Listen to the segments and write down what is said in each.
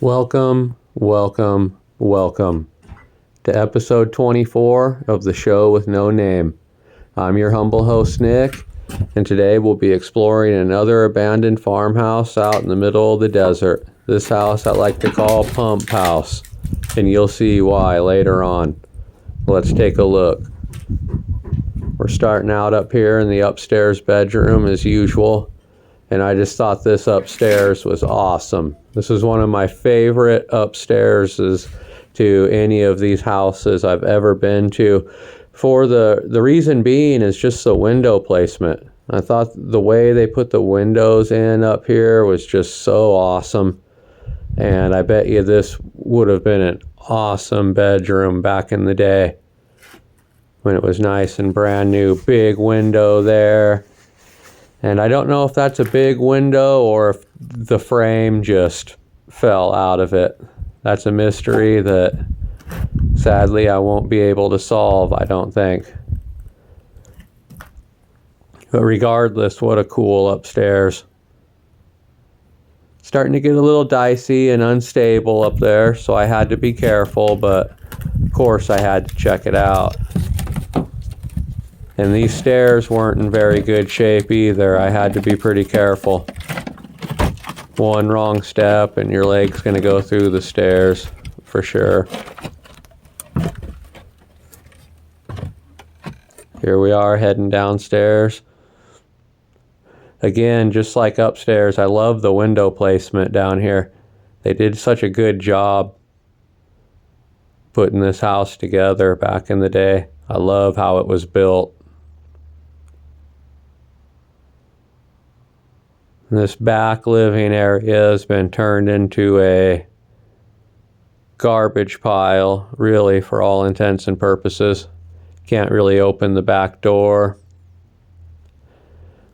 Welcome, welcome, welcome to episode 24 of the show with no name. I'm your humble host, Nick, and today we'll be exploring another abandoned farmhouse out in the middle of the desert. This house I like to call Pump House, and you'll see why later on. Let's take a look. We're starting out up here in the upstairs bedroom as usual, and I just thought this upstairs was awesome. This is one of my favorite upstairses to any of these houses I've ever been to. For the reason being is just the window placement. I thought the way they put the windows in up here was just so awesome. And I bet you this would have been an awesome bedroom back in the day when it was nice and brand new. Big window there. And I don't know if that's a big window or if the frame just fell out of it. That's a mystery that sadly I won't be able to solve, I don't think. But regardless, what a cool upstairs. Starting to get a little dicey and unstable up there, so I had to be careful, but of course I had to check it out. And these stairs weren't in very good shape either. I had to be pretty careful. One wrong step and your leg's gonna go through the stairs for sure. Here we are heading downstairs. Again, just like upstairs, I love the window placement down here. They did such a good job putting this house together back in the day. I love how it was built. This back living area has been turned into a garbage pile, really, for all intents and purposes. Can't really open the back door.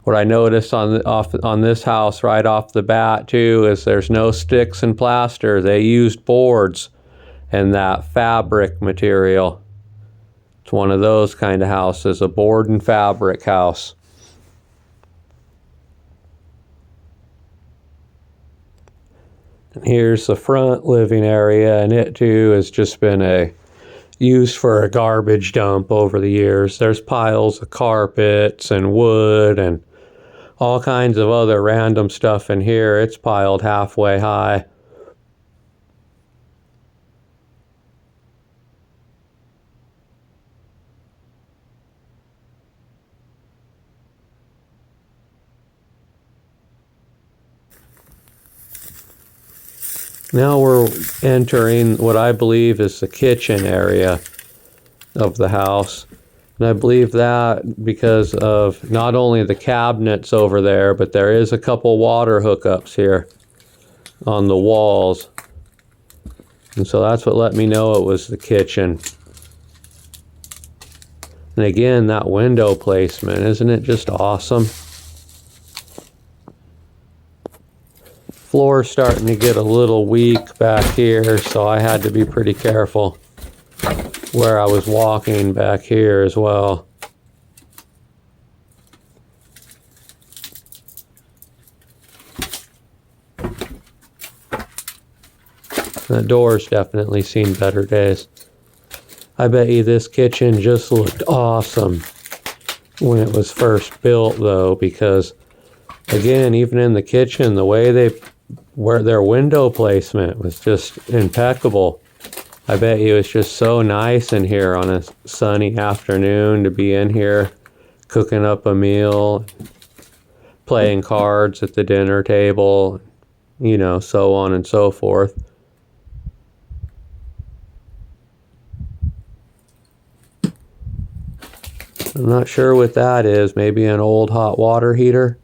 What I noticed on this house right off the bat too is there's no sticks and plaster. They used boards and that fabric material. It's one of those kind of houses, a board and fabric house. And here's the front living area, and it too has just been used for a garbage dump over the years. There's piles of carpets and wood and all kinds of other random stuff in here. It's piled halfway high. Now we're entering what I believe is the kitchen area of the house. And I believe that because of not only the cabinets over there, but there is a couple water hookups here on the walls. And so that's what let me know it was the kitchen. And again, that window placement, isn't it just awesome? Floor's starting to get a little weak back here, so I had to be pretty careful where I was walking back here as well. The door's definitely seen better days. I bet you this kitchen just looked awesome when it was first built though, because again, even in the kitchen, the way where their window placement was just impeccable. I bet you it's just so nice in here on a sunny afternoon to be in here cooking up a meal, playing cards at the dinner table, you know, so on and so forth. I'm not sure what that is. Maybe an old hot water heater.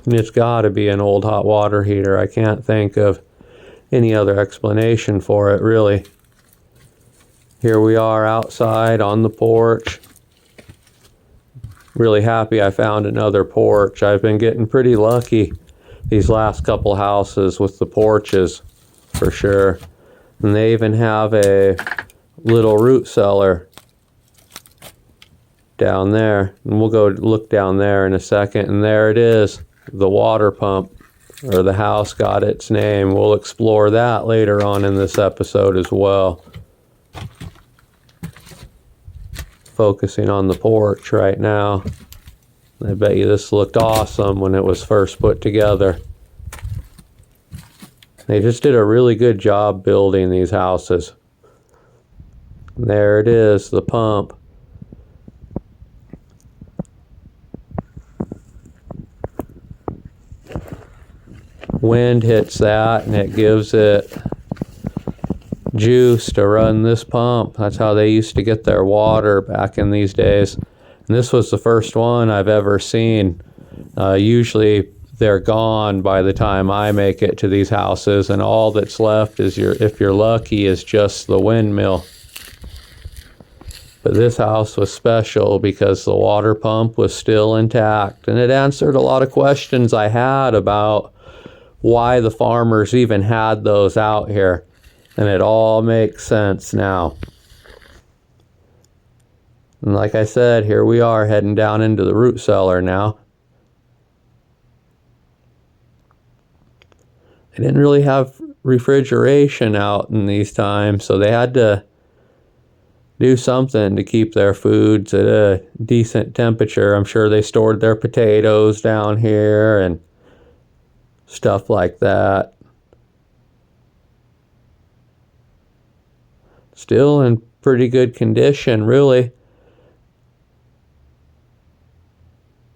It's got to be an old hot water heater. I can't think of any other explanation for it, really. Here we are outside on the porch. Really happy I found another porch. I've been getting pretty lucky these last couple houses with the porches, for sure. And they even have a little root cellar down there. And we'll go look down there in a second. And there it is. The water pump, or the house, got its name. We'll explore that later on in this episode as well. Focusing on the porch right now. I bet you this looked awesome when it was first put together. They just did a really good job building these houses. There it is, the pump. Wind hits that and it gives it juice to run this pump. That's how they used to get their water back in these days. And this was the first one I've ever seen. Usually they're gone by the time I make it to these houses, and all that's left is, if you're lucky, is just the windmill. But this house was special because the water pump was still intact, and it answered a lot of questions I had about why the farmers even had those out here. And it all makes sense now. And like I said, here we are heading down into the root cellar now. They didn't really have refrigeration out in these times, so they had to do something to keep their foods at a decent temperature. I'm sure they stored their potatoes down here and stuff like that. Still in pretty good condition, really.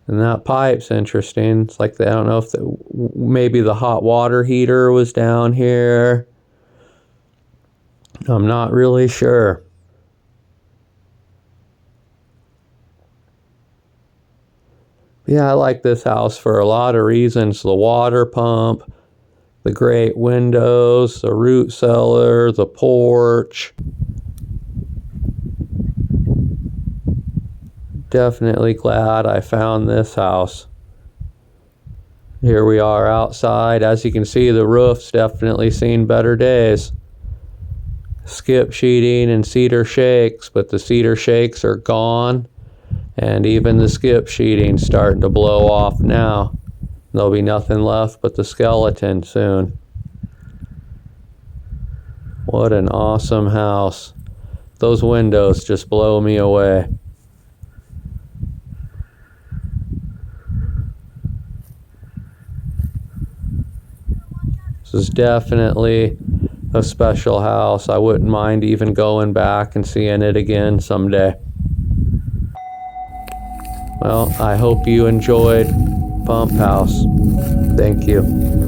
And that pipe's interesting. It's like, I don't know if maybe the hot water heater was down here. I'm not really sure. Yeah, I like this house for a lot of reasons. The water pump, the great windows, the root cellar, the porch. Definitely glad I found this house. Here we are outside. As you can see, the roof's definitely seen better days. Skip sheeting and cedar shakes, but the cedar shakes are gone, and even the skip sheeting's starting to blow off now. There'll be nothing left but the skeleton soon. What an awesome house. Those windows just blow me away. This is definitely a special house. I wouldn't mind even going back and seeing it again someday. Well, I hope you enjoyed Pump House. Thank you.